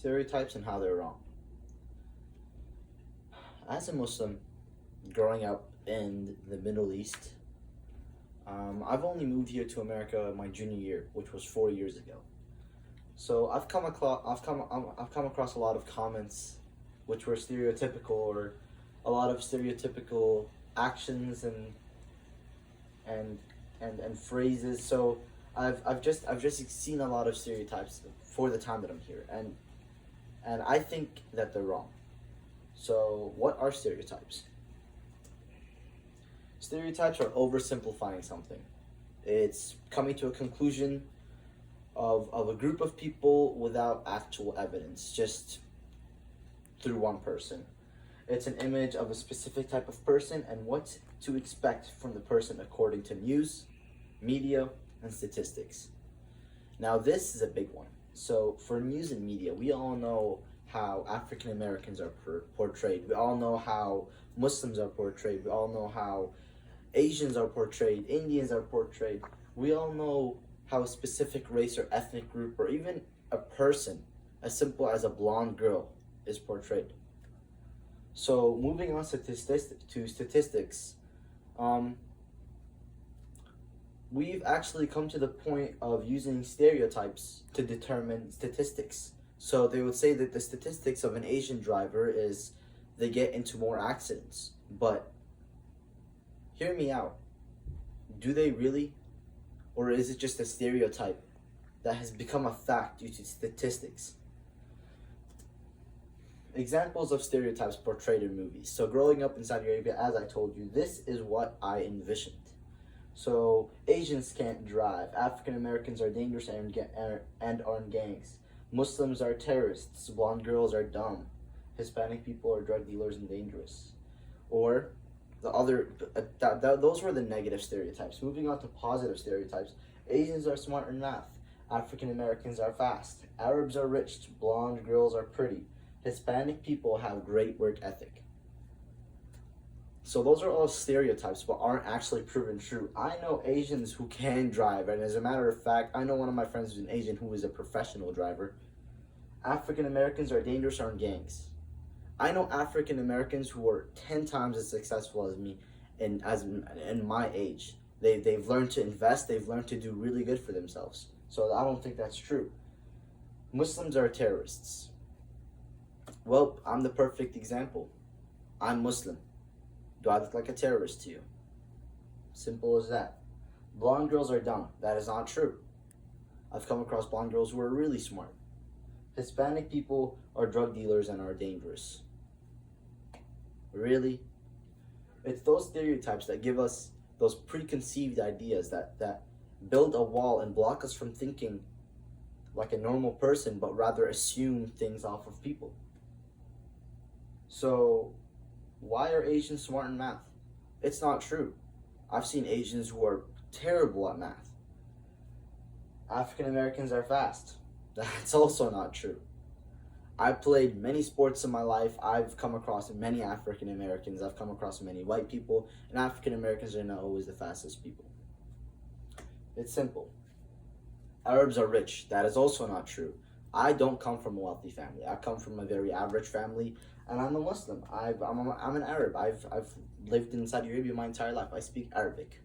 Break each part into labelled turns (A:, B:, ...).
A: stereotypes and how they're wrong. As a Muslim, growing up in the Middle East, I've only moved here to America my junior year, which was 4 years ago. So I've come across a lot of comments, which were stereotypical, or a lot of stereotypical actions and and phrases. So I've just seen a lot of stereotypes for the time that I'm here, and I think that they're wrong. So what are stereotypes? Stereotypes are oversimplifying something. It's coming to a conclusion of a group of people without actual evidence, just through one person. It's an image of a specific type of person and what to expect from the person according to news, media, and statistics. Now, this is a big one. So, for news and media, we all know how African Americans are portrayed. We all know how Muslims are portrayed. We all know how Asians are portrayed. Indians are portrayed. We all know how a specific race or ethnic group, or even a person as simple as a blonde girl, is portrayed. So, moving on to statistics, we've actually come to the point of using stereotypes to determine statistics. So they would say that the statistics of an Asian driver is they get into more accidents. But hear me out. Do they really? Or is it just a stereotype that has become a fact due to statistics? Examples of stereotypes portrayed in movies. So growing up in Saudi Arabia, as I told you, this is what I envisioned. So Asians can't drive. African Americans are dangerous and are in gangs. Muslims are terrorists. Blonde girls are dumb. Hispanic people are drug dealers and dangerous. Or the other, those were the negative stereotypes. Moving on to positive stereotypes. Asians are smart in math. African Americans are fast. Arabs are rich. Blonde girls are pretty. Hispanic people have great work ethic. So those are all stereotypes, but aren't actually proven true. I know Asians who can drive, and as a matter of fact, I know one of my friends who's an Asian who is a professional driver. African Americans are dangerous or in gangs. I know African Americans who are 10 times as successful as me in my age. They've learned to invest, they've learned to do really good for themselves. So I don't think that's true. Muslims are terrorists. Well, I'm the perfect example. I'm Muslim. Do I look like a terrorist to you? Simple as that. Blonde girls are dumb. That is not true. I've come across blonde girls who are really smart. Hispanic people are drug dealers and are dangerous. Really? It's those stereotypes that give us those preconceived ideas that build a wall and block us from thinking like a normal person, but rather assume things off of people. So, why are Asians smart in math? It's not true. I've seen Asians who are terrible at math. African Americans are fast. That's also not true. I've played many sports in my life. I've come across many African Americans. I've come across many white people. And African Americans are not always the fastest people. It's simple. Arabs are rich. That is also not true. I don't come from a wealthy family. I come from a very average family. And I'm a Muslim. I'm an Arab. I've lived in Saudi Arabia my entire life. I speak Arabic.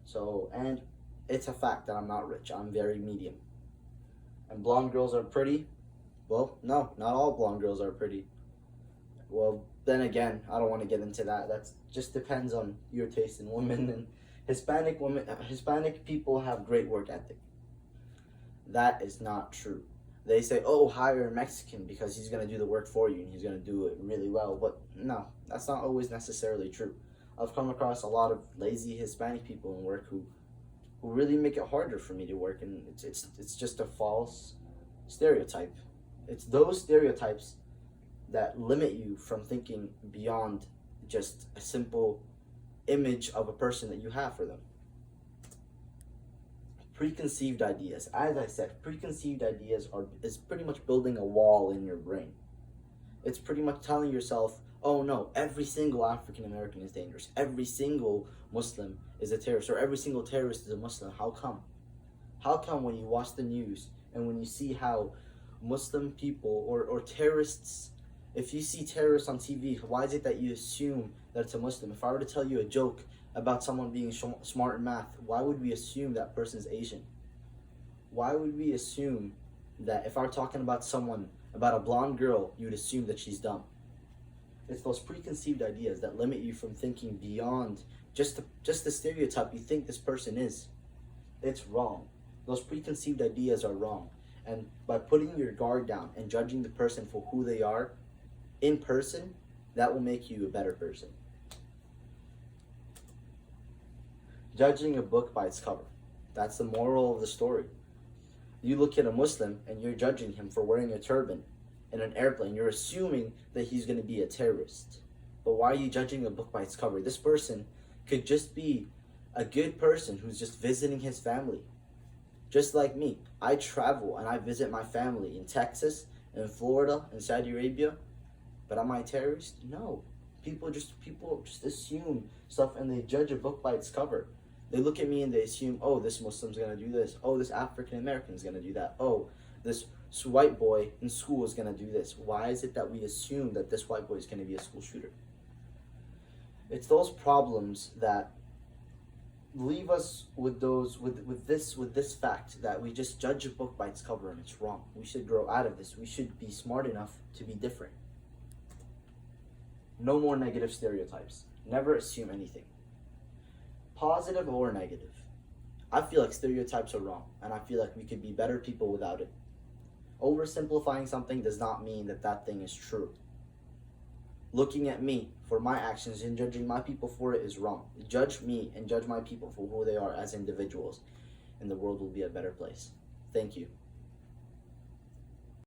A: So, and it's a fact that I'm not rich. I'm very medium. And blonde girls are pretty? Well, no, not all blonde girls are pretty. Well, then again, I don't want to get into that. That just depends on your taste in women. And Hispanic people have great work ethic. That is not true. They say, oh, hire a Mexican because he's going to do the work for you and he's going to do it really well. But no, that's not always necessarily true. I've come across a lot of lazy Hispanic people in work who really make it harder for me to work, and it's just a false stereotype. It's those stereotypes that limit you from thinking beyond just a simple image of a person that you have for them. Preconceived ideas. As I said, preconceived ideas is pretty much building a wall in your brain. It's pretty much telling yourself, oh no, every single African American is dangerous. Every single Muslim is a terrorist, or every single terrorist is a Muslim. How come? How come when you watch the news and when you see how Muslim people or terrorists, if you see terrorists on TV, why is it that you assume that it's a Muslim? If I were to tell you a joke about someone being smart in math, why would we assume that person's Asian? Why would we assume that if I were talking about someone, about a blonde girl, you'd assume that she's dumb? It's those preconceived ideas that limit you from thinking beyond just the stereotype you think this person is. It's wrong. Those preconceived ideas are wrong. And by putting your guard down and judging the person for who they are in person, that will make you a better person. Judging a book by its cover. That's the moral of the story. You look at a Muslim and you're judging him for wearing a turban in an airplane. You're assuming that he's going to be a terrorist. But why are you judging a book by its cover? This person could just be a good person who's just visiting his family. Just like me, I travel and I visit my family in Texas, in Florida, in Saudi Arabia. But am I a terrorist? No. People just assume stuff and they judge a book by its cover. They look at me and they assume, oh, this Muslim's gonna do this. Oh, this African American's gonna do that. Oh, this white boy in school is gonna do this. Why is it that we assume that this white boy is gonna be a school shooter? It's those problems that leave us with this fact that we just judge a book by its cover and it's wrong. We should grow out of this. We should be smart enough to be different. No more negative stereotypes. Never assume anything, positive or negative. I feel like stereotypes are wrong, and I feel like we could be better people without it. Oversimplifying something does not mean that that thing is true. Looking at me for my actions and judging my people for it is wrong. Judge me and judge my people for who they are as individuals, and the world will be a better place. Thank you.